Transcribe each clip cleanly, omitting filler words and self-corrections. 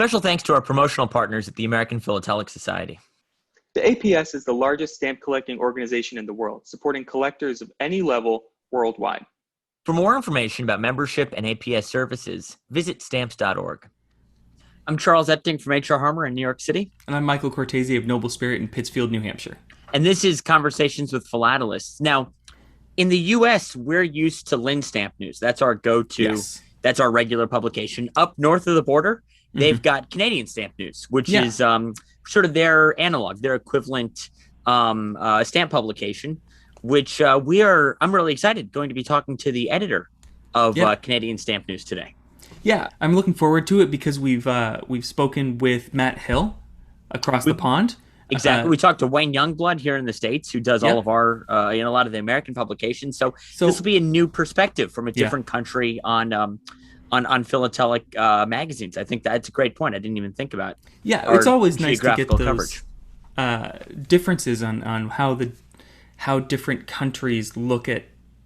Special thanks to our promotional partners at the American Philatelic Society. The APS is the largest stamp collecting organization in the world, supporting collectors of any level worldwide. For more information about membership and APS services, visit stamps.org. I'm Charles Epting from HR Harmer in New York City. And I'm Michael Cortese of NobleSpirit in Pittsfield, New Hampshire. And this is Conversations with Philatelists. Now, in the U.S., we're used to Lynn Stamp News. That's our go-to. Yes. That's our regular publication. Up north of the border, they've got Canadian Stamp News, which is sort of their analog, their equivalent stamp publication, which I'm really excited going to be talking to the editor of Canadian Stamp News today. Yeah, I'm looking forward to it because we've spoken with Matt Hill across the pond. Exactly. We talked to Wayne Youngblood here in the States, who does all of our, a lot of the American publications. So this will be a new perspective from a different country on philatelic magazines. I think that's a great point. I didn't even think about. Yeah, it's always nice to get those differences on how different countries look at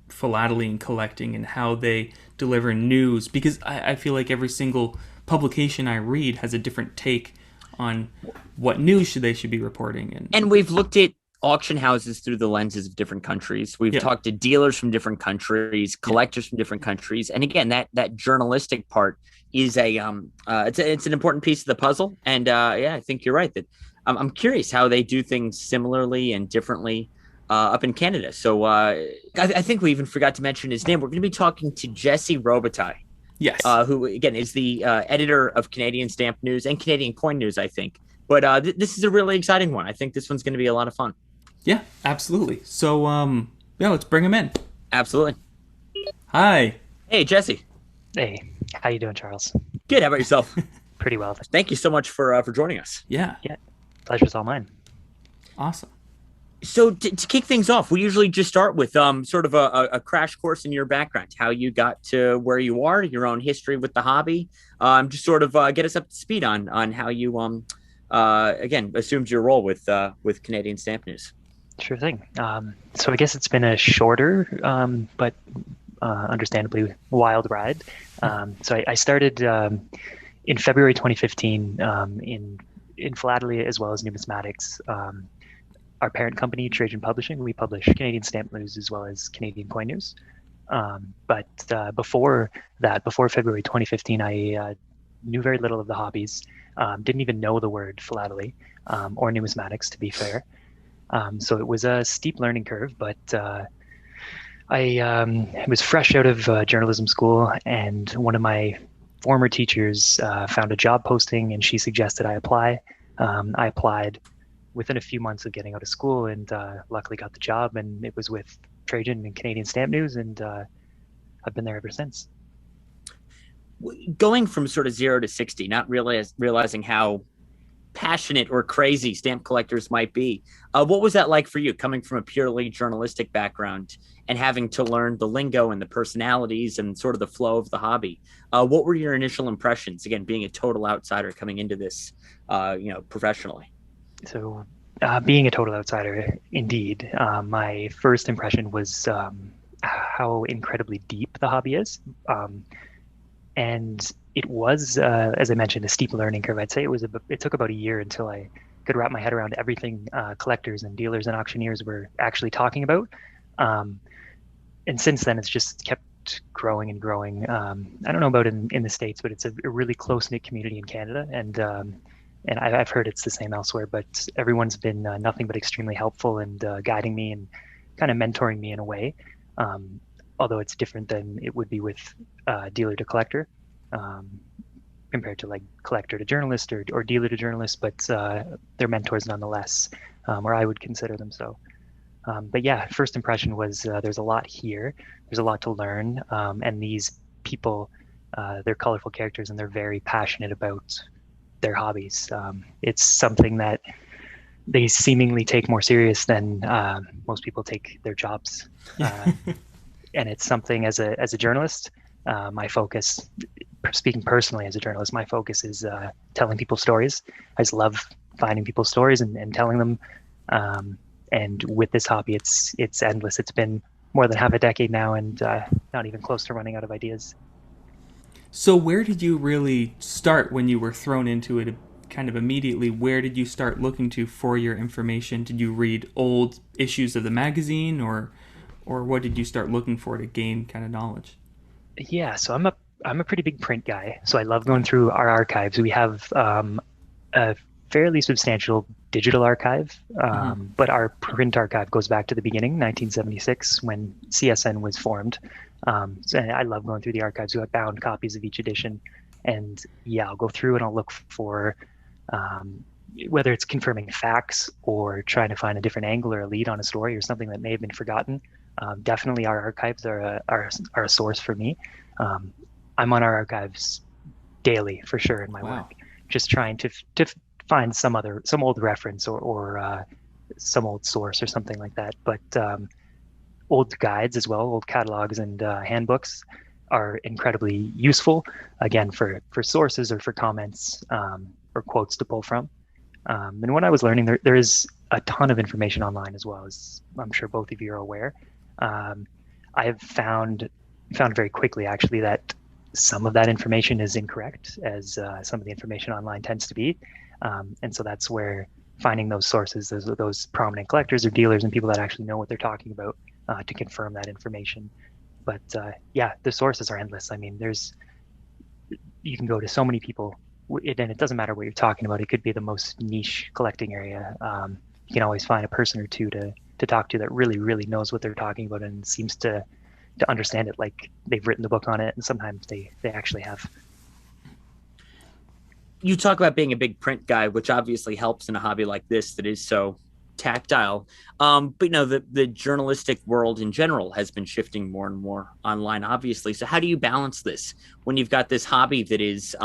philately and collecting and how they deliver news. Because I feel like every single publication I read has a different take on what news they should be reporting. And we've looked at auction houses through the lenses of different countries. We've talked to dealers from different countries, collectors from different countries. And again, that journalistic part is it's an important piece of the puzzle. And I think you're right that I'm curious how they do things similarly and differently up in Canada. So I think we even forgot to mention his name. We're going to be talking to Jesse Robitaille. Yes. Who, again, is the editor of Canadian Stamp News and Canadian Coin News, I think. But this is a really exciting one. I think this one's going to be a lot of fun. Yeah, absolutely. So, let's bring him in. Absolutely. Hi. Hey, Jesse. Hey, how you doing, Charles? Good. How about yourself? Pretty well. Thank you so much for joining us. Yeah. Yeah, pleasure's all mine. Awesome. So to kick things off, we usually just start with sort of a crash course in your background, how you got to where you are, your own history with the hobby. Just sort of get us up to speed on how you again assumed your role with Canadian Stamp News. Sure thing. So I guess it's been a shorter but understandably wild ride. So I started in February 2015 in philately as well as numismatics. Our parent company, Trajan Publishing, we publish Canadian Stamp News as well as Canadian Coin News. But before February 2015, I knew very little of the hobbies, didn't even know the word philately or numismatics, to be fair. So it was a steep learning curve, but I was fresh out of journalism school, and one of my former teachers found a job posting, and she suggested I apply. I applied within a few months of getting out of school, and luckily got the job, and it was with Trajan and Canadian Stamp News, and I've been there ever since. Going from sort of 0 to 60, not realizing how passionate or crazy stamp collectors might be. What was that like for you, coming from a purely journalistic background and having to learn the lingo and the personalities and sort of the flow of the hobby? What were your initial impressions, again, being a total outsider coming into this, professionally? So being a total outsider, indeed, my first impression was how incredibly deep the hobby is. And it was, as I mentioned, a steep learning curve. I'd say it took about a year until I could wrap my head around everything collectors and dealers and auctioneers were actually talking about. And since then, it's just kept growing and growing. I don't know about in the States, but it's a really close-knit community in Canada. And I've heard it's the same elsewhere, but everyone's been nothing but extremely helpful and guiding me and kind of mentoring me in a way. Although it's different than it would be with dealer to collector, compared to like collector to journalist or dealer to journalist, but they're mentors nonetheless, or I would consider them so. But yeah, first impression was there's a lot here. There's a lot to learn. And these people, they're colorful characters and they're very passionate about their hobbies. It's something that they seemingly take more serious than most people take their jobs. And it's something as a journalist, my focus, speaking personally as a journalist, my focus is telling people stories. I just love finding people's stories and telling them. And with this hobby, it's endless. It's been more than half a decade now, and not even close to running out of ideas. So where did you really start when you were thrown into it kind of immediately? Where did you start looking to for your information? Did you read old issues of the magazine, or what did you start looking for to gain kind of knowledge? Yeah, so I'm a pretty big print guy. So I love going through our archives. We have a fairly substantial digital archive, but our print archive goes back to the beginning, 1976, when CSN was formed. So I love going through the archives. We have bound copies of each edition, and yeah, I'll go through and I'll look for whether it's confirming facts or trying to find a different angle or a lead on a story or something that may have been forgotten. Definitely, our archives are a source for me. I'm on our archives daily for sure in my work, just trying to find some old reference or some old source or something like that. But old guides as well, old catalogs and handbooks are incredibly useful, again, for sources or for comments or quotes to pull from. And what I was learning, there is a ton of information online as well, as I'm sure both of you are aware. I have found very quickly, actually, that some of that information is incorrect, as some of the information online tends to be. And so that's where finding those sources, those prominent collectors or dealers and people that actually know what they're talking about to confirm that information. But yeah, the sources are endless. I mean, you can go to so many people, and it doesn't matter what you're talking about. It could be the most niche collecting area. You can always find a person or two to talk to that really, really knows what they're talking about and seems to understand it, like they've written the book on it, and sometimes they actually have. You talk about being a big print guy, which obviously helps in a hobby like this that is so tactile. But the journalistic world in general has been shifting more and more online, obviously. So how do you balance this when you've got this hobby that is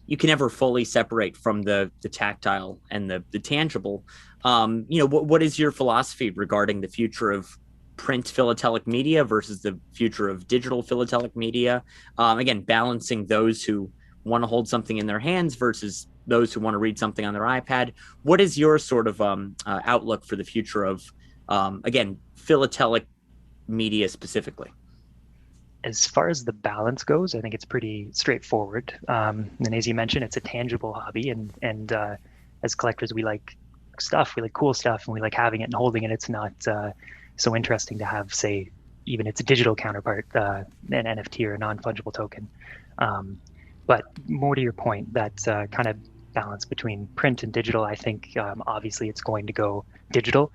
you can never fully separate from the tactile and the tangible? What is your philosophy regarding the future of print philatelic media versus the future of digital philatelic media? Again, balancing those who want to hold something in their hands versus those who want to read something on their iPad. What is your sort of outlook for the future of, again, philatelic media specifically? As far as the balance goes, I think it's pretty straightforward. And as you mentioned, it's a tangible hobby, and as collectors, we like stuff, we like cool stuff, and we like having it and holding it. It's not so interesting to have, say, even its digital counterpart, an NFT or a non-fungible token. But more to your point, that kind of balance between print and digital, I think obviously it's going to go digital,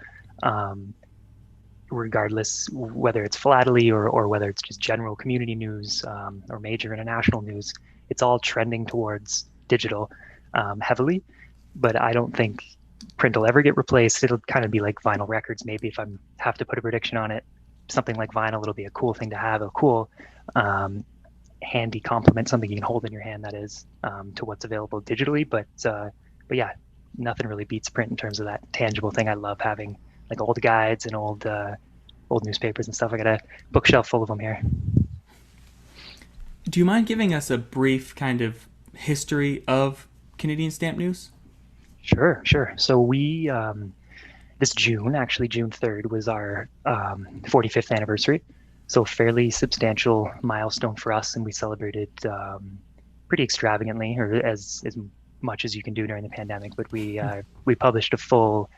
regardless whether it's philately or whether it's just general community news or major international news. It's all trending towards digital heavily, but I don't think print will ever get replaced. It'll kind of be like vinyl records, maybe, if I have to put a prediction on it. Something like vinyl, it'll be a cool thing to have, a cool handy complement, something you can hold in your hand, that is, to what's available digitally. But yeah, nothing really beats print in terms of that tangible thing. I love having like old guides and old newspapers and stuff. I got a bookshelf full of them here. Do you mind giving us a brief kind of history of Canadian Stamp News? Sure. So we this June, actually June 3rd, was our 45th anniversary. So fairly substantial milestone for us, and we celebrated pretty extravagantly, or as much as you can do during the pandemic. But we published a full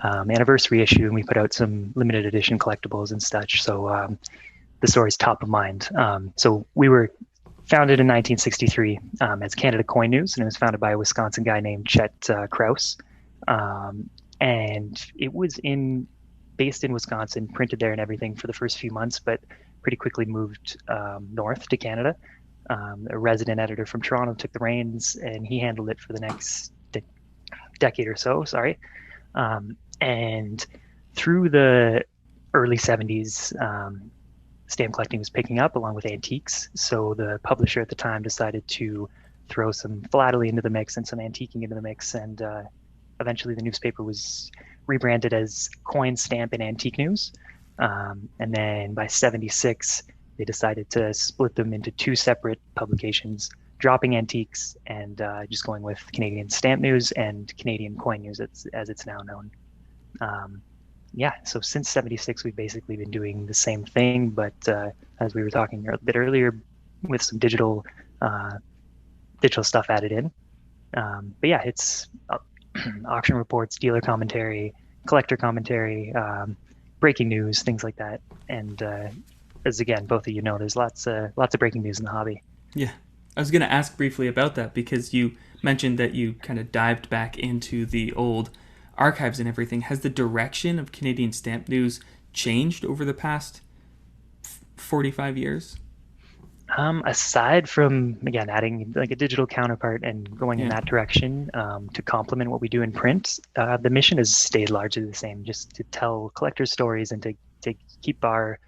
anniversary issue, and we put out some limited edition collectibles and such. So the story's top of mind. So we were founded in 1963 as Canada Coin News, and it was founded by a Wisconsin guy named Chet Krause. And it was based in Wisconsin, printed there and everything for the first few months, but pretty quickly moved north to Canada. A resident editor from Toronto took the reins, and he handled it for the next decade or so. And through the early 70s, stamp collecting was picking up along with antiques. So the publisher at the time decided to throw some philately into the mix and some antiquing into the mix. And eventually the newspaper was rebranded as Coin, Stamp, and Antique News. And then by 76, they decided to split them into two separate publications, dropping antiques and just going with Canadian Stamp News and Canadian Coin News, as it's now known. Yeah, so since 76, we've basically been doing the same thing, but as we were talking a bit earlier, with some digital digital stuff added in. But yeah, it's auction reports, dealer commentary, collector commentary, breaking news, things like that. And as again, both of you know, there's lots of breaking news in the hobby. Yeah, I was going to ask briefly about that because you mentioned that you kind of dived back into the old archives and everything. Has the direction of Canadian stamp news changed over the past 45 years? Aside from, again, adding like a digital counterpart and going in that direction to complement what we do in print, the mission has stayed largely the same, just to tell collectors' stories and to keep our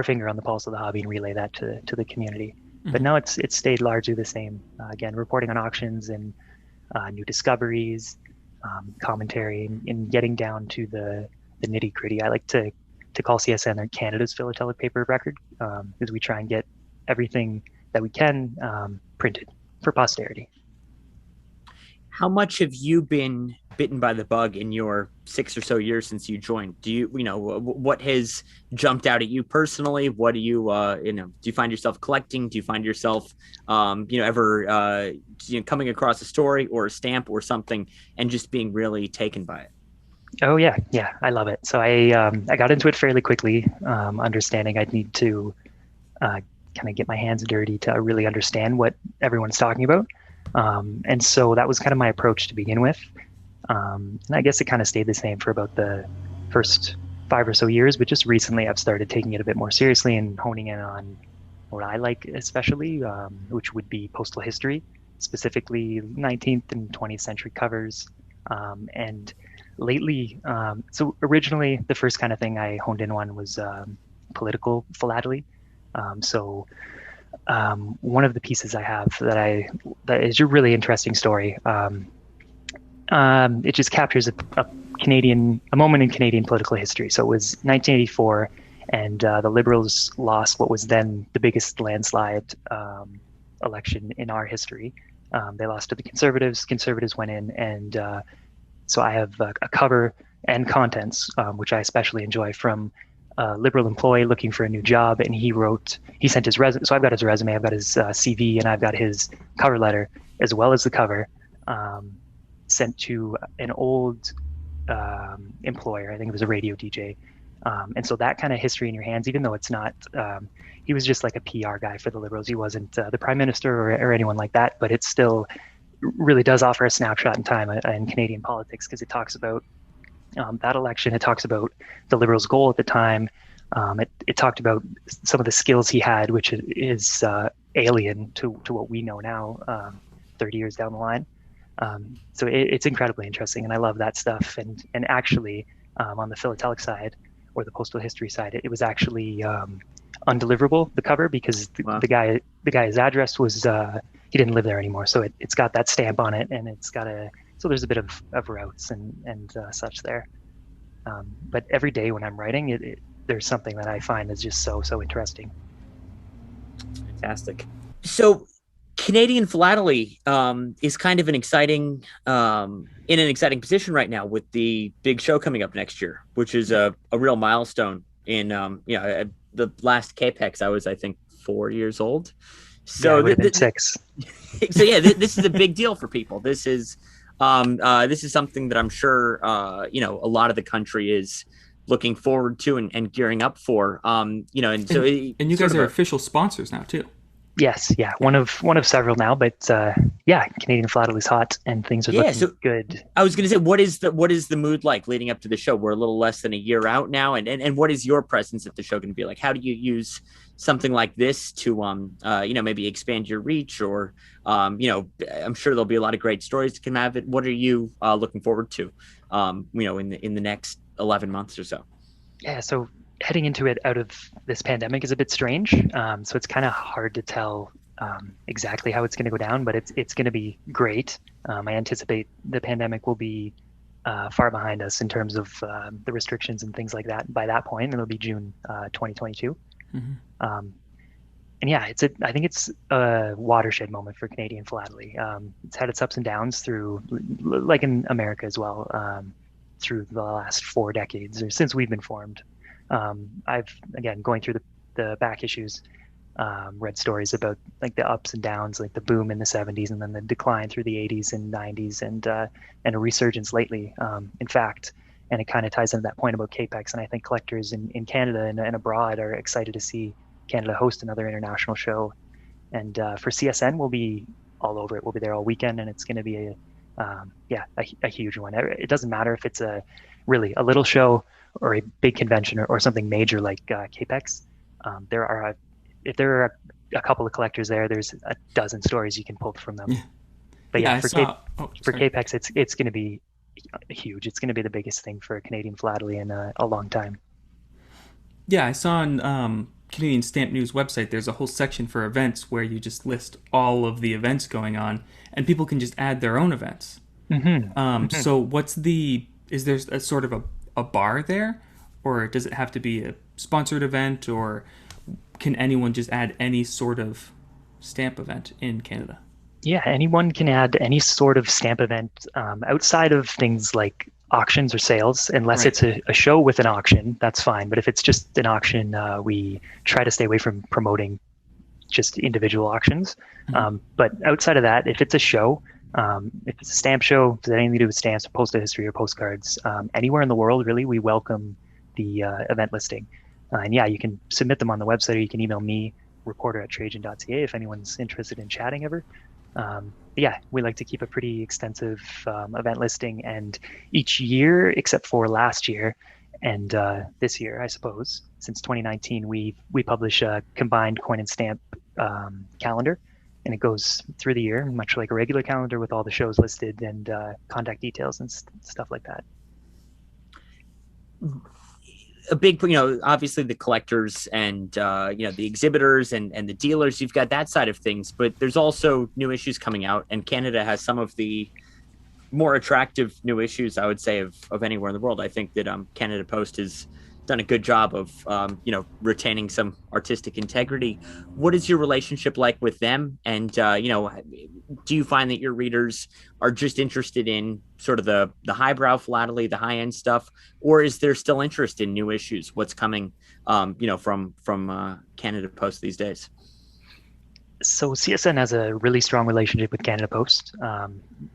finger on the pulse of the hobby and relay that to the community. Mm-hmm. But no, it's stayed largely the same. Again, reporting on auctions and new discoveries, commentary, and getting down to the nitty gritty. I like to call CSN Canada's philatelic paper of record, because we try and get everything that we can printed for posterity. How much have you been bitten by the bug in your 6 or so years since you joined? Do you know, what has jumped out at you personally? What do you, do you find yourself collecting? Do you find yourself, ever, coming across a story or a stamp or something and just being really taken by it? Oh yeah. I love it. So I got into it fairly quickly, understanding I'd need to kind of get my hands dirty to really understand what everyone's talking about. And so that was kind of my approach to begin with. And I guess it kind of stayed the same for about the first 5 or so years, but just recently I've started taking it a bit more seriously and honing in on what I like, especially, which would be postal history, specifically 19th and 20th century covers. And lately, so originally the first kind of thing I honed in on was political philately. So one of the pieces I have that is a really interesting story. It just captures a moment in Canadian political history. So it was 1984, and the Liberals lost what was then the biggest landslide election in our history. They lost to the Conservatives. Conservatives went in, and so I have a cover and contents, which I especially enjoy, from a Liberal employee looking for a new job, and he sent his resume. So I've got his resume, I've got his CV, and I've got his cover letter as well as the cover, sent to an old employer. I think it was a radio DJ. And so that kind of history in your hands, even though it's not, he was just like a PR guy for the Liberals. He wasn't the prime minister or anyone like that, but it still really does offer a snapshot in time in Canadian politics, because it talks about that election. It talks about the Liberals' goal at the time. It talked about some of the skills he had, which is alien to what we know now, 30 years down the line. So it's incredibly interesting, and I love that stuff. And actually, on the philatelic side or the postal history side, it was actually undeliverable, the cover, because the guy's address was he didn't live there anymore. So it's got that stamp on it, and it's got so there's a bit of routes and such there. But every day when I'm writing, there's something that I find is just so interesting. Fantastic. So Canadianphilately is kind of in an exciting position right now with the big show coming up next year, which is a real milestone in the last Capex. I was, I think, 4 years old. So been 6. So yeah, this is a big deal for people. This is something that I'm sure a lot of the country is looking forward to and gearing up for. And so and you guys are official sponsors now too. Yes, yeah, one of several now, but Canadianphilately's hot and things are looking good. I was going to say, what is the mood like leading up to the show? We're a little less than a year out now, and what is your presence at the show going to be like? How do you use something like this to maybe expand your reach, or I'm sure there'll be a lot of great stories to come out of it. What are you looking forward to in the next 11 months or so? Yeah, so heading into it out of this pandemic is a bit strange. So it's kind of hard to tell exactly how it's going to go down, but it's going to be great. I anticipate the pandemic will be far behind us in terms of the restrictions and things like that by that point. It'll be June 2022. Mm-hmm. And yeah, I think it's a watershed moment for Canadianphilately. It's had its ups and downs through, like in America as well, through the last 4 decades or since we've been formed. I've, again, going through the back issues, read stories about like the ups and downs, like the boom in the 70s and then the decline through the 80s and 90s, and a resurgence lately, in fact. And it kind of ties into that point about CAPEX. And I think collectors in Canada and abroad are excited to see Canada host another international show. And for CSN, we'll be all over it. We'll be there all weekend, and it's going to be a huge one. It doesn't matter if it's a little show or a big convention or something major like CAPEX. If there are a couple of collectors there, there's a dozen stories you can pull from them. But for CAPEX, it's going to be huge. It's going to be the biggest thing for Canadian philately in a long time. Yeah, I saw on Canadian Stamp News website, there's a whole section for events where you just list all of the events going on, and people can just add their own events. So is there a sort of a bar there, or does it have to be a sponsored event, or can anyone just add any sort of stamp event in Canada? Yeah, anyone can add any sort of stamp event outside of things like auctions or sales, unless it's a show with an auction, that's fine. But if it's just an auction, we try to stay away from promoting just individual auctions. But outside of that, if it's a show, if it's a stamp show, does anything to do with stamps, postal history, or postcards, anywhere in the world, really, we welcome the event listing. And you can submit them on the website, or you can email me, reporter@trajan.ca, if anyone's interested in chatting ever. We like to keep a pretty extensive event listing, and each year, except for last year and this year, I suppose, since 2019, we publish a combined coin and stamp calendar, and it goes through the year, much like a regular calendar, with all the shows listed and contact details and stuff like that. A big, obviously the collectors and, the exhibitors and the dealers, you've got that side of things, but there's also new issues coming out, and Canada has some of the more attractive new issues, I would say, of anywhere in the world. I think that Canada Post has done a good job of, retaining some artistic integrity. What is your relationship like with them? And, do you find that your readers are just interested in sort of the highbrow philately, the high end stuff, or is there still interest in new issues? What's coming, from Canada Post these days? So CSN has a really strong relationship with Canada Post.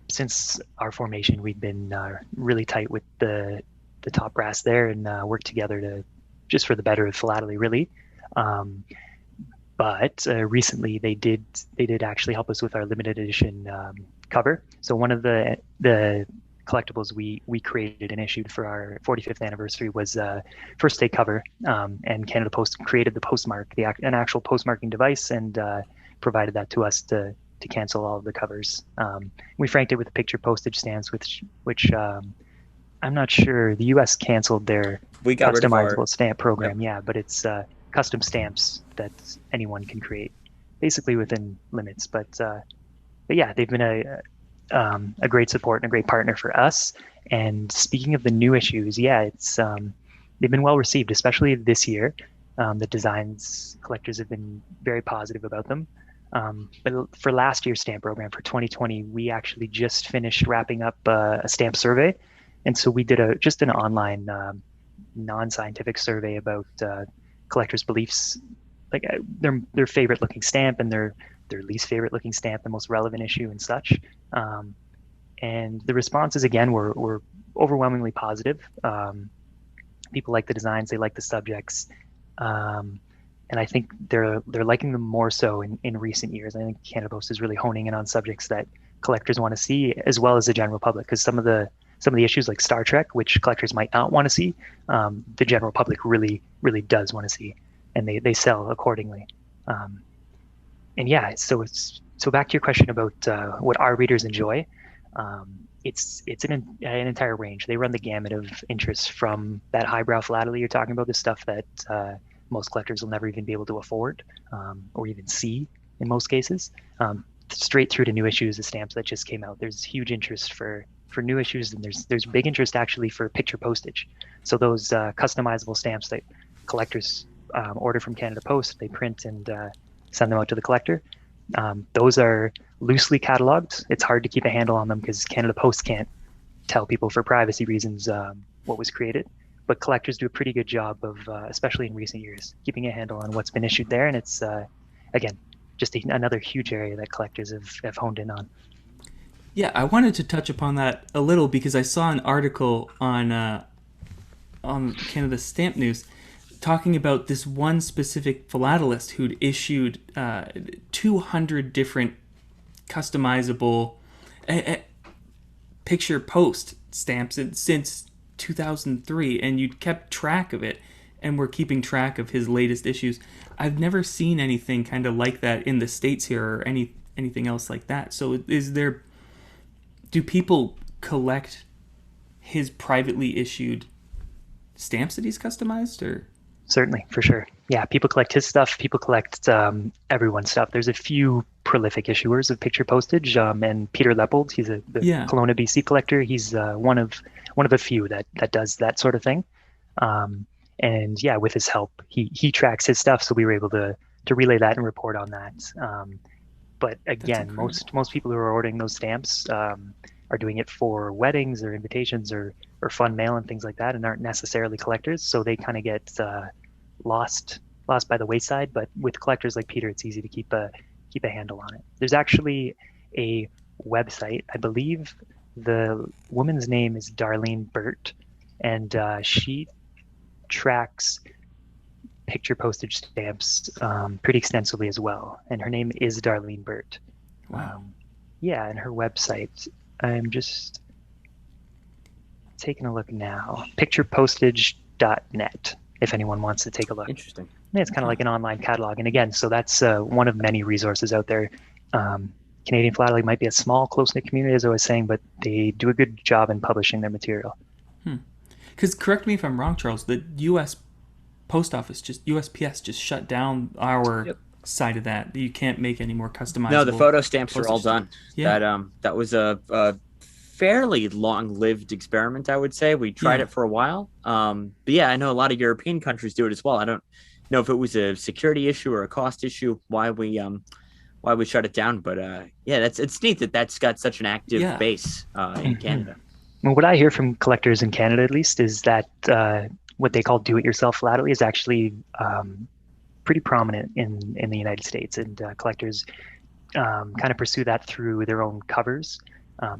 Since our formation, we've been really tight with the top brass there, and work together just for the better of philately, really. But recently they did actually help us with our limited edition cover. So one of the collectibles we created and issued for our 45th anniversary was first day cover, and Canada Post created the postmark, an actual postmarking device, and provided that to us to cancel all of the covers. We franked it with picture postage stamps, which I'm not sure. The U.S. canceled their customizable stamp program. Yep. Yeah, but it's custom stamps that anyone can create, basically within limits. But they've been a great support and a great partner for us. And speaking of the new issues, it's they've been well received, especially this year. The designs, collectors have been very positive about them. But for last year's stamp program, for 2020, we actually just finished wrapping up a stamp survey. And so we did just an online non-scientific survey about collectors' beliefs, like their favorite looking stamp and their least favorite looking stamp, the most relevant issue and such. And the responses, again, were overwhelmingly positive. People like the designs, they like the subjects. And I think they're liking them more so in recent years. I think Canada Post is really honing in on subjects that collectors want to see, as well as the general public, because some of the issues like Star Trek, which collectors might not want to see, the general public really, really does want to see, and they sell accordingly. So back to your question about what our readers enjoy. It's an entire range. They run the gamut of interests, from that highbrow philately you're talking about, the stuff that most collectors will never even be able to afford or even see in most cases, straight through to new issues of stamps that just came out. There's huge interest for new issues, and there's big interest actually for picture postage. So those customizable stamps that collectors order from Canada Post, they print and send them out to the collector. Those are loosely cataloged. It's hard to keep a handle on them because Canada Post can't tell people for privacy reasons what was created. But collectors do a pretty good job of, especially in recent years, keeping a handle on what's been issued there. And it's again, just another huge area that collectors have honed in on. Yeah, I wanted to touch upon that a little because I saw an article on Canada Stamp News talking about this one specific philatelist who'd issued 200 different customizable picture post stamps since 2003, and you'd kept track of it and were keeping track of his latest issues. I've never seen anything kind of like that in the States here or anything else like that. So do people collect his privately issued stamps that he's customized, or? Certainly, for sure. Yeah, people collect his stuff. People collect everyone's stuff. There's a few prolific issuers of picture postage, and Peter Leppold, he's the Kelowna, BC collector. He's one of a few that does that sort of thing. And yeah, with his help, he tracks his stuff, so we were able to relay that and report on that. But again, most people who are ordering those stamps are doing it for weddings or invitations or fun mail and things like that, and aren't necessarily collectors, so they kind of get lost by the wayside. But with collectors like Peter, it's easy to keep a handle on it. There's actually a website, I believe the woman's name is Darlene Burt, and she tracks picture postage stamps pretty extensively as well, and her name is Darlene Burt. Wow. Yeah, and her website, I'm just taking a look now, picturepostage.net, if anyone wants to take a look. Interesting. Yeah, it's kind of like an online catalog. And again, so that's one of many resources out there. Canadianphilately might be a small, close-knit community, as I was saying, but they do a good job in publishing their material. Because correct me if I'm wrong, Charles, the U.S. Post Office, USPS, just shut down our side of that. You can't make any more customizable. No, the photo stamps are all done. Yeah. That was a fairly long-lived experiment, I would say. We tried it for a while. But yeah, I know a lot of European countries do it as well. I don't know if it was a security issue or a cost issue why we shut it down. But yeah, it's neat that's got such an active base in Canada. Well, what I hear from collectors in Canada, at least, is that what they call do-it-yourself philately is actually pretty prominent in the United States, and collectors kind of pursue that through their own covers,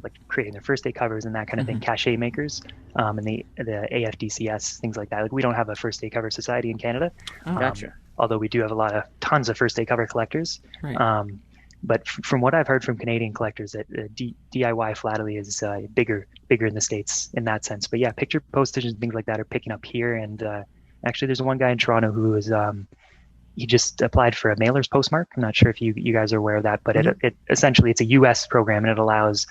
like creating their first day covers and that kind of thing, cachet makers, and the AFDCS, things like that. Like, we don't have a first day cover society in Canada, Gotcha. Although we do have tons of first day cover collectors. Right. But from what I've heard from Canadian collectors, that DIY philately is bigger in the States in that sense. But yeah, picture postage and things like that are picking up here. And actually, there's one guy in Toronto who is he just applied for a mailer's postmark. I'm not sure if you guys are aware of that, but it essentially, it's a U.S. program, and it allows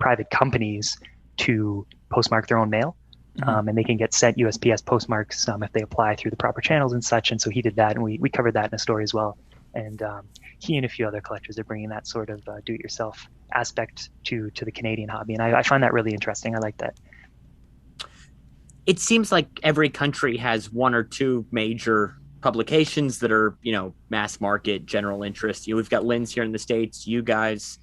private companies to postmark their own mail. And they can get sent USPS postmarks if they apply through the proper channels and such. And so he did that, and we covered that in a story as well. And he and a few other collectors are bringing that sort of do-it-yourself aspect to the Canadian hobby. And I find that really interesting. I like that. It seems like every country has one or two major publications that are, mass market, general interest. We've got Lynn's here in the States, you guys.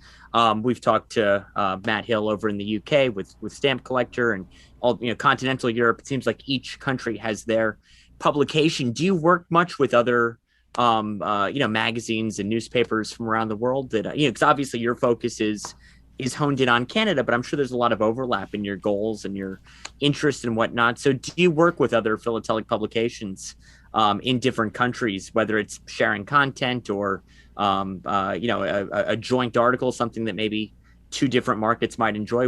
We've talked to Matt Hill over in the UK with Stamp Collector, and all, continental Europe. It seems like each country has their publication. Do you work much with other magazines and newspapers from around the world that, because obviously your focus is honed in on Canada, but I'm sure there's a lot of overlap in your goals and your interest and whatnot. So do you work with other philatelic publications in different countries, whether it's sharing content or, a joint article, something that maybe two different markets might enjoy?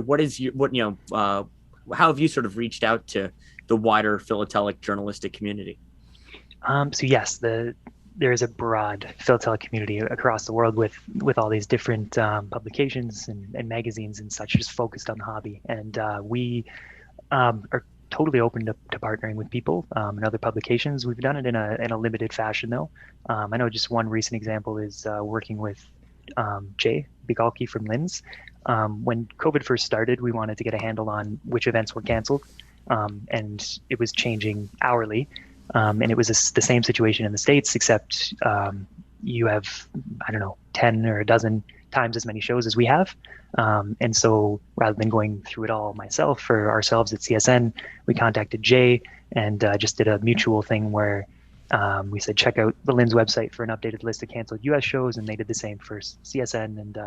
How have you sort of reached out to the wider philatelic journalistic community? So yes, there is a broad philatelic community across the world with all these different publications and magazines and such, just focused on the hobby. And we are totally open to partnering with people and other publications. We've done it in a limited fashion, though. I know just one recent example is working with Jay Bigalki from Lynn's. When COVID first started, we wanted to get a handle on which events were canceled, and it was changing hourly. And it was the same situation in the States, except you have, 10 or a dozen times as many shows as we have. And so rather than going through it all myself for ourselves at CSN, we contacted Jay and just did a mutual thing where We said check out the Lynn's website for an updated list of canceled US shows, and they did the same for CSN. And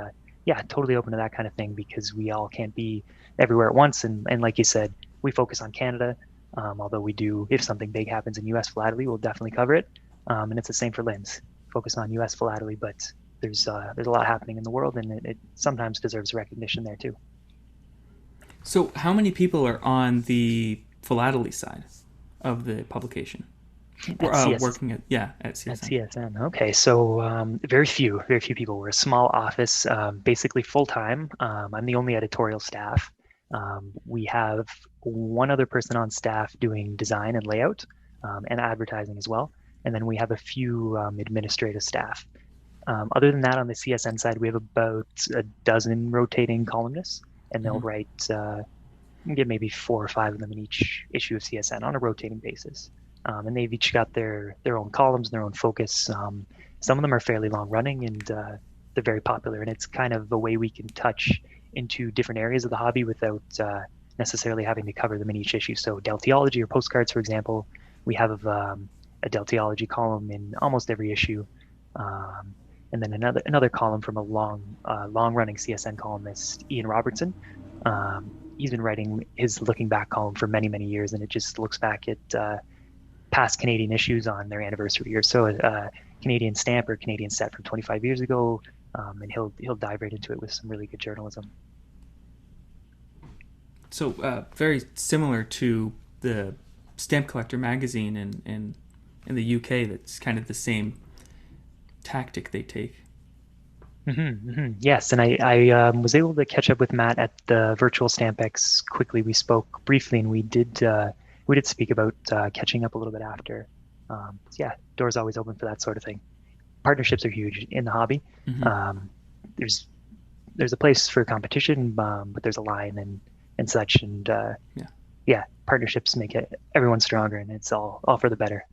yeah, totally open to that kind of thing because we all can't be everywhere at once. And like you said, we focus on Canada, although we do, if something big happens in US philately, we'll definitely cover it. And it's the same for Lynn's. Focus on US philately, but there's a lot happening in the world, and it sometimes deserves recognition there too. So how many people are on the philately side of the publication? Working at CSN. At CSN. Okay, so very few people. We're a small office, basically full time. I'm the only editorial staff. We have one other person on staff doing design and layout, and advertising as well. And then we have a few administrative staff. Other than that, on the CSN side, we have about a dozen rotating columnists, and they'll write, get maybe 4 or 5 of them in each issue of CSN on a rotating basis. And they've each got their own columns, their own focus. Some of them are fairly long running, and they're very popular. And it's kind of a way we can touch into different areas of the hobby without necessarily having to cover them in each issue. So deltiology or postcards, for example, we have a deltiology column in almost every issue. And then another column from a long-running CSN columnist, Ian Robertson. He's been writing his looking back column for many, many years, and it just looks back at past Canadian issues on their anniversary year. So Canadian Stamp or Canadian Set from 25 years ago, and he'll dive right into it with some really good journalism. So very similar to the Stamp Collector magazine in the UK. That's kind of the same tactic they take. Yes, and I was able to catch up with Matt at the virtual Stampex quickly. We spoke briefly, and we did speak about catching up a little bit after. So yeah, doors always open for that sort of thing. Partnerships are huge in the hobby. There's a place for competition, but there's a line and such. And yeah, partnerships make everyone stronger, and it's all for the better.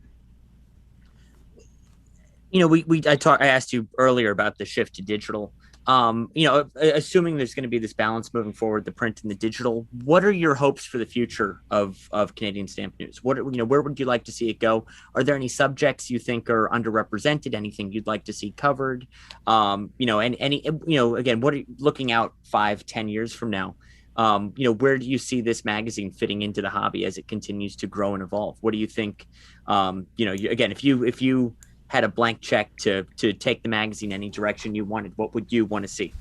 You know, I asked you earlier about the shift to digital. You know, assuming there's going to be this balance moving forward, the print and the digital, what are your hopes for the future of Canadian Stamp News? Where would you like to see it go? Are there any subjects you think are underrepresented? Anything you'd like to see covered? You know, and again, what are you looking out 5-10 years from now? You know, where do you see this magazine fitting into the hobby as it continues to grow and evolve? What do you think? You know, again, if you had a blank check to take the magazine any direction you wanted, what would you want to see?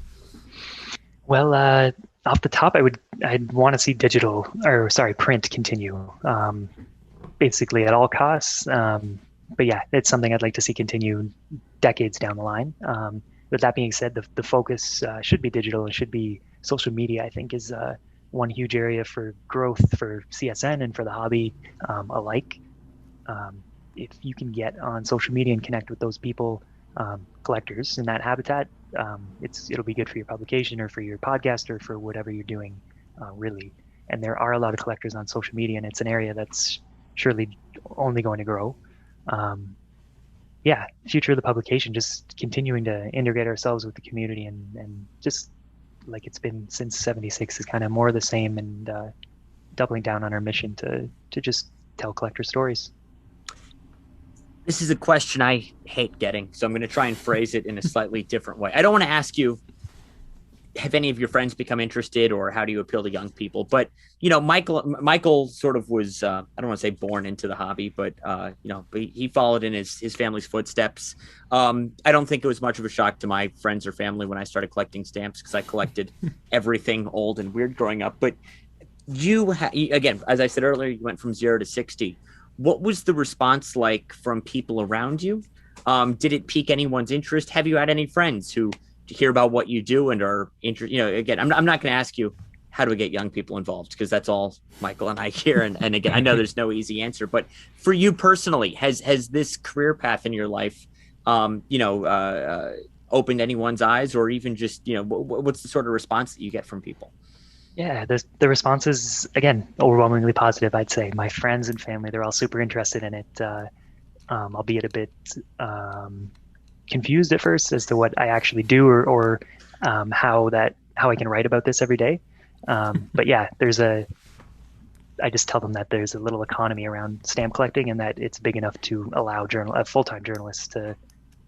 Well, off the top, I'd want to see print continue, basically at all costs. But yeah, it's something I'd like to see continue decades down the line. With that being said, the focus should be digital and should be social media. I think is one huge area for growth for CSN and for the hobby alike. If you can get on social media and connect with those people, collectors in that habitat, it'll be good for your publication or for your podcast or for whatever you're doing, really. And there are a lot of collectors on social media, and it's an area that's surely only going to grow. Yeah, future of the publication, just continuing to integrate ourselves with the community and just like it's been since '76 is kind of more of the same, and doubling down on our mission to just tell collector stories. This is a question I hate getting, so I'm going to try and phrase it in a slightly different way. I don't want to ask you, have any of your friends become interested, or how do you appeal to young people? But, you know, Michael sort of was, I don't want to say born into the hobby, but, you know, he followed in his family's footsteps. I don't think it was much of a shock to my friends or family when I started collecting stamps, because I collected everything old and weird growing up. But again, as I said earlier, you went from 0 to 60. What was the response like from people around you? Did it pique anyone's interest? Have you had any friends who hear about what you do and are interested? You know, again, I'm not going to ask you how do we get young people involved, because that's all Michael and I hear. And again, I know there's no easy answer, but for you personally, has this career path in your life, you know, opened anyone's eyes, or even just, you know, what's the sort of response that you get from people? Yeah, the response is, again, overwhelmingly positive, I'd say. My friends and family, they're all super interested in it, albeit a bit confused at first as to what I actually do or how I can write about this every day. But yeah, there's a I just tell them that there's a little economy around stamp collecting and that it's big enough to allow full-time journalists to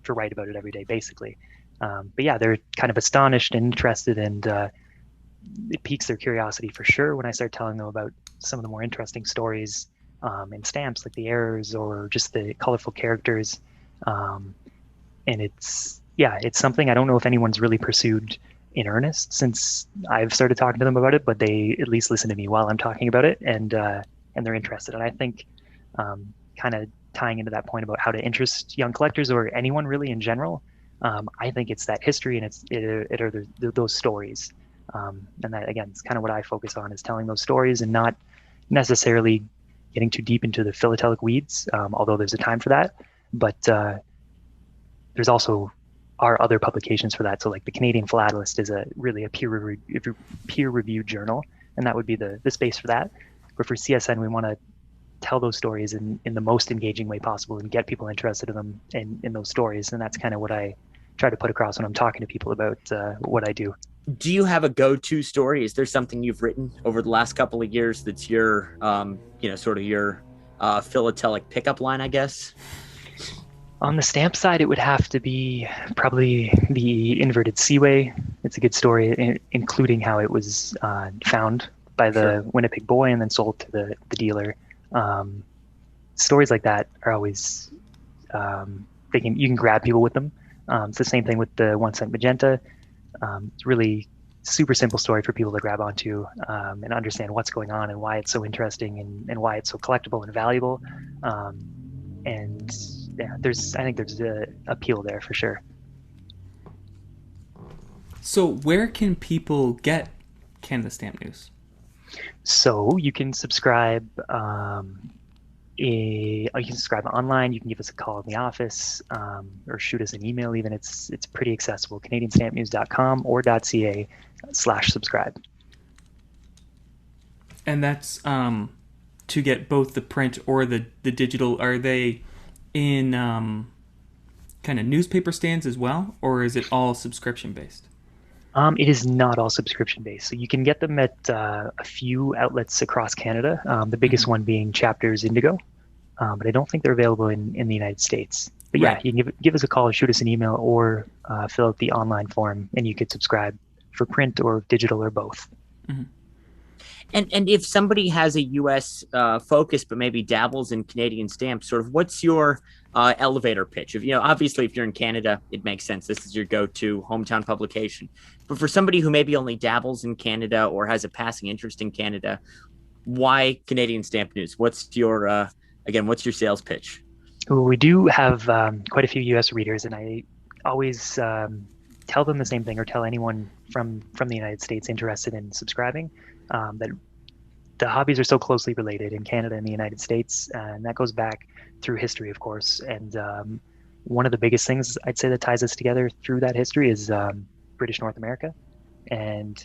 write about it every day, basically. But yeah, they're kind of astonished and interested, and it piques their curiosity for sure when I start telling them about some of the more interesting stories in stamps, like the errors or just the colorful characters. And it's something I don't know if anyone's really pursued in earnest since I've started talking to them about it, but they at least listen to me while I'm talking about it, and they're interested. And I think kind of tying into that point about how to interest young collectors or anyone really in general, I think it's that history and it are those stories. And that, again, it's kind of what I focus on, is telling those stories and not necessarily getting too deep into the philatelic weeds, although there's a time for that. But there's also our other publications for that. So like the Canadian Philatelist is really a peer-reviewed journal, and that would be the space for that. But for CSN, we want to tell those stories in the most engaging way possible and get people interested in them in those stories. And that's kind of what I try to put across when I'm talking to people about what I do. Do you have a go-to story? Is there something you've written over the last couple of years that's your, sort of your philatelic pickup line, I guess? On the stamp side, it would have to be probably the inverted seaway. It's a good story, including how it was found by the Winnipeg boy and then sold to the dealer. Stories like that are always you can grab people with them. It's the same thing with the 1 cent magenta. It's really super simple story for people to grab onto and understand what's going on and why it's so interesting and why it's so collectible and valuable. And yeah, I think there's a appeal there for sure. So where can people get Canada Stamp News? So you can subscribe. You can subscribe online. You can give us a call in the office, or shoot us an email. Even it's pretty accessible. Canadianstampnews.com or .ca/subscribe. And that's to get both the print or the digital. Are they in kind of newspaper stands as well, or is it all subscription based? It is not all subscription based. So you can get them at a few outlets across Canada, the biggest one being Chapters Indigo, but I don't think they're available in the United States. But yeah, you can give us a call or shoot us an email or fill out the online form, and you could subscribe for print or digital or both. Mm-hmm. And if somebody has a U.S. Focus but maybe dabbles in Canadian stamps, sort of what's your elevator pitch? Obviously, if you're in Canada, it makes sense. This is your go-to hometown publication. But for somebody who maybe only dabbles in Canada or has a passing interest in Canada, why Canadian Stamp News? What's your sales pitch? Well, we do have quite a few U.S. readers, and I always tell them the same thing, or tell anyone from the United States interested in subscribing, that the hobbies are so closely related in Canada and the United States, and that goes back through history, of course. And one of the biggest things I'd say that ties us together through that history is British North America. And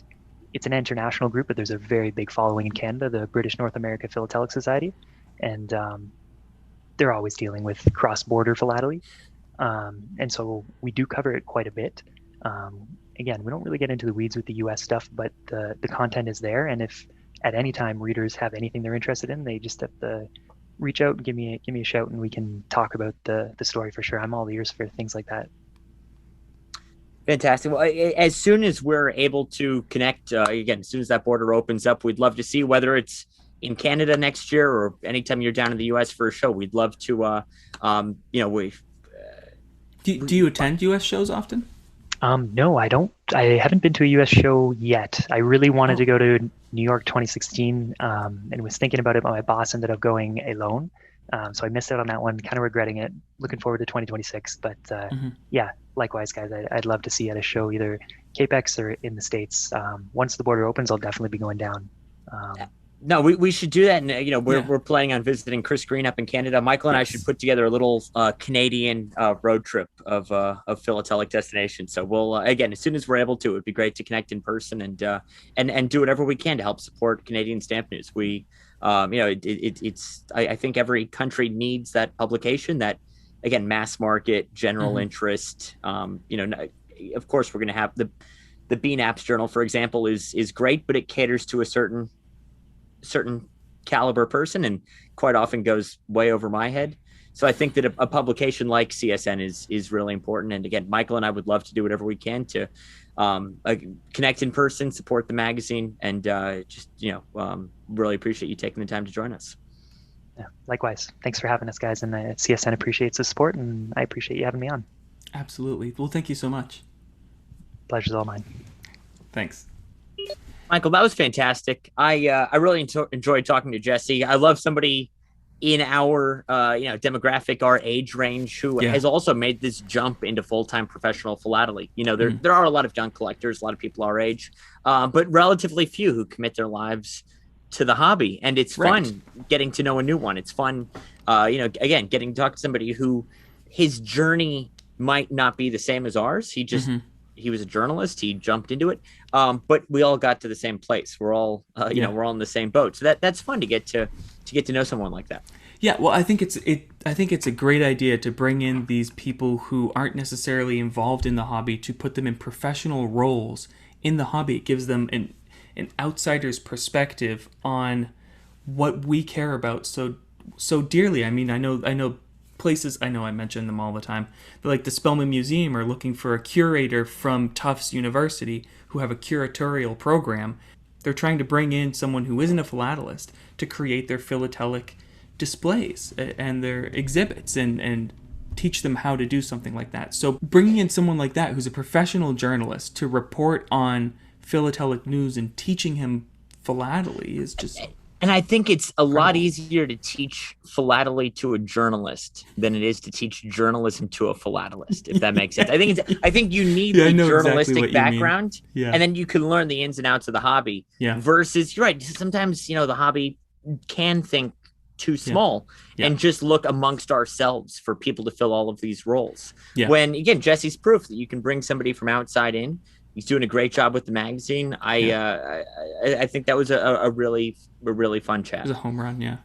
it's an international group, but there's a very big following in Canada, the British North America Philatelic Society. And they're always dealing with cross-border philately. And so we do cover it quite a bit. Again, we don't really get into the weeds with the US stuff, but the content is there. And if at any time readers have anything they're interested in, they just have to reach out and give me a shout, and we can talk about the story for sure. I'm all ears for things like that. Fantastic. Well, as soon as we're able to connect, again, as soon as that border opens up, we'd love to see whether it's in Canada next year or anytime you're down in the US for a show. We'd love to, Do you attend US shows often? No, I don't. I haven't been to a US show yet. I really wanted to go to New York 2016 and was thinking about it, but my boss ended up going alone. So I missed out on that one, kind of regretting it. Looking forward to 2026. But yeah, likewise, guys, I'd love to see you at a show, either CAPEX or in the States. Once the border opens, I'll definitely be going down. No, we should do that. And, we're planning on visiting Chris Green up in Canada. Michael and I should put together a little Canadian road trip of philatelic destinations. So we'll, again, as soon as we're able to, it'd be great to connect in person and do whatever we can to help support Canadian Stamp News. We, I think every country needs that publication, that, again, mass market, general interest. Of course, we're going to have the Bean Apps Journal, for example, is great, but it caters to a certain caliber person and quite often goes way over my head. So I think that a publication like CSN is really important. And again, Michael and I would love to do whatever we can to connect in person, support the magazine, and really appreciate you taking the time to join us. Yeah, likewise. Thanks for having us, guys. And CSN appreciates the support, and I appreciate you having me on. Absolutely. Well, thank you so much. Pleasure's all mine. Thanks. Michael, that was fantastic. I really enjoyed talking to Jesse. I love somebody in our demographic, our age range, who has also made this jump into full-time professional philately. There are a lot of young collectors, a lot of people our age, but relatively few who commit their lives to the hobby. And it's fun getting to know a new one. It's fun, again, getting to talk to somebody who his journey might not be the same as ours. He just he was a journalist. He jumped into it, but we all got to the same place. We're all we're all in the same boat. So that's fun to get to know someone like that. Yeah, well, I think it's a great idea to bring in these people who aren't necessarily involved in the hobby, to put them in professional roles in the hobby. It gives them an outsider's perspective on what we care about so dearly. I mean, I know places, I mention them all the time, but like the Spellman Museum are looking for a curator from Tufts University who have a curatorial program. They're trying to bring in someone who isn't a philatelist to create their philatelic displays and their exhibits and teach them how to do something like that. So bringing in someone like that who's a professional journalist to report on philatelic news and teaching him philately is just... And I think it's a lot easier to teach philately to a journalist than it is to teach journalism to a philatelist, if that makes sense. I think you need the journalistic background, and then you can learn the ins and outs of the hobby. Yeah. Versus, you're right, sometimes the hobby can think too small and just look amongst ourselves for people to fill all of these roles. Yeah. When again, Jesse's proof that you can bring somebody from outside in. He's doing a great job with the magazine. I think that was a really fun chat. It was a home run, yeah.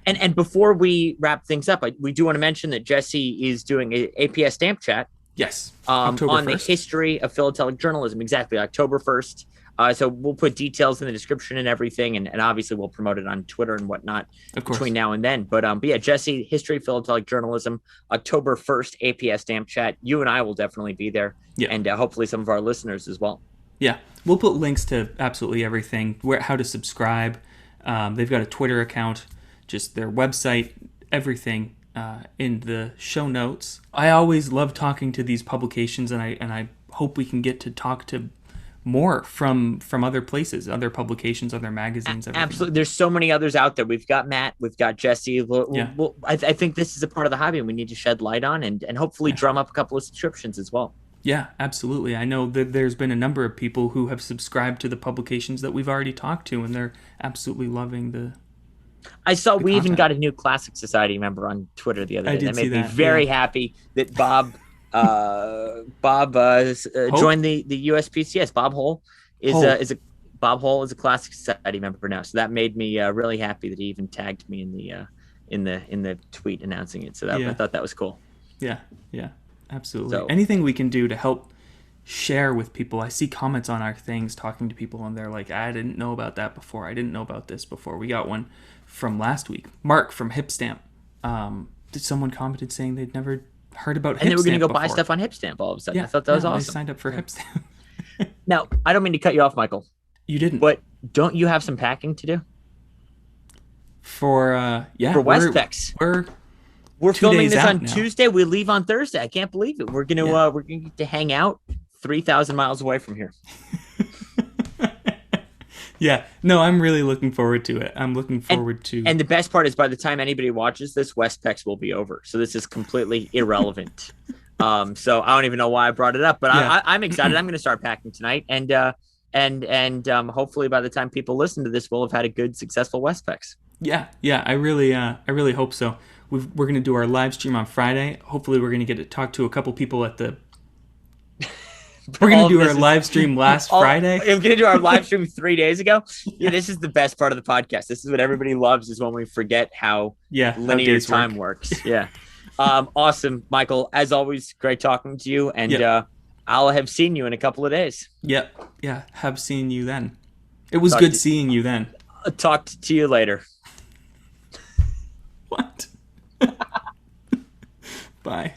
And before we wrap things up, we do want to mention that Jesse is doing an APS stamp chat. Yes, on the history of philatelic journalism. Exactly, October 1st. So we'll put details in the description and everything, and obviously we'll promote it on Twitter and whatnot between now and then. But yeah, Jesse, history of philatelic journalism, October 1st, APS stamp chat. You and I will definitely be there, and hopefully some of our listeners as well. Yeah, we'll put links to absolutely everything, how to subscribe. They've got a Twitter account, just their website, everything in the show notes. I always love talking to these publications, and I hope we can get to talk to more from other places, other publications, other magazines. Everything. Absolutely. There's so many others out there. We've got Matt, we've got Jesse. I think this is a part of the hobby and we need to shed light on and hopefully drum up a couple of subscriptions as well. Yeah, absolutely. I know that there's been a number of people who have subscribed to the publications that we've already talked to, and they're absolutely loving the we even got a new Classic Society member on Twitter the other day. That made me very happy that Bob joined the USPCS. Bob Hole is a Classic Society member now, so that made me really happy that he even tagged me in the tweet announcing it. So I thought that was cool. Yeah, absolutely. So, anything we can do to help share with people. I see comments on our things talking to people, and they're like, "I didn't know about that before. I didn't know about this before." We got one from last week. Mark from Hipstamp. Someone commented saying they'd never heard about Hipstamp. And they were going to go before. buy stuff on Hipstamp all of a sudden. I thought that was awesome. They signed up for Hipstamp. Now, I don't mean to cut you off, Michael. You didn't. But don't you have some packing to do? For Westpex. We're filming this on Tuesday. We leave on Thursday. I can't believe it. We're gonna get to hang out 3,000 miles away from here. Yeah, no, I'm really looking forward to it. I'm looking forward to... And the best part is by the time anybody watches this, Westpex will be over. So this is completely irrelevant. So I don't even know why I brought it up, but I'm excited. I'm going to start packing tonight. And hopefully by the time people listen to this, we'll have had a good, successful Westpex. Yeah, I really hope so. We're going to do our live stream on Friday. Hopefully we're going to get to talk to a couple people at the... We're going to do our live stream Friday. We're going to do our live stream 3 days ago. Yeah, this is the best part of the podcast. This is what everybody loves, is when we forget how linear time works. Yeah. Awesome, Michael. As always, great talking to you. And I'll have seen you in a couple of days. Yep. Yeah. Have seen you then. It was good seeing you then. Talk to you later. Bye.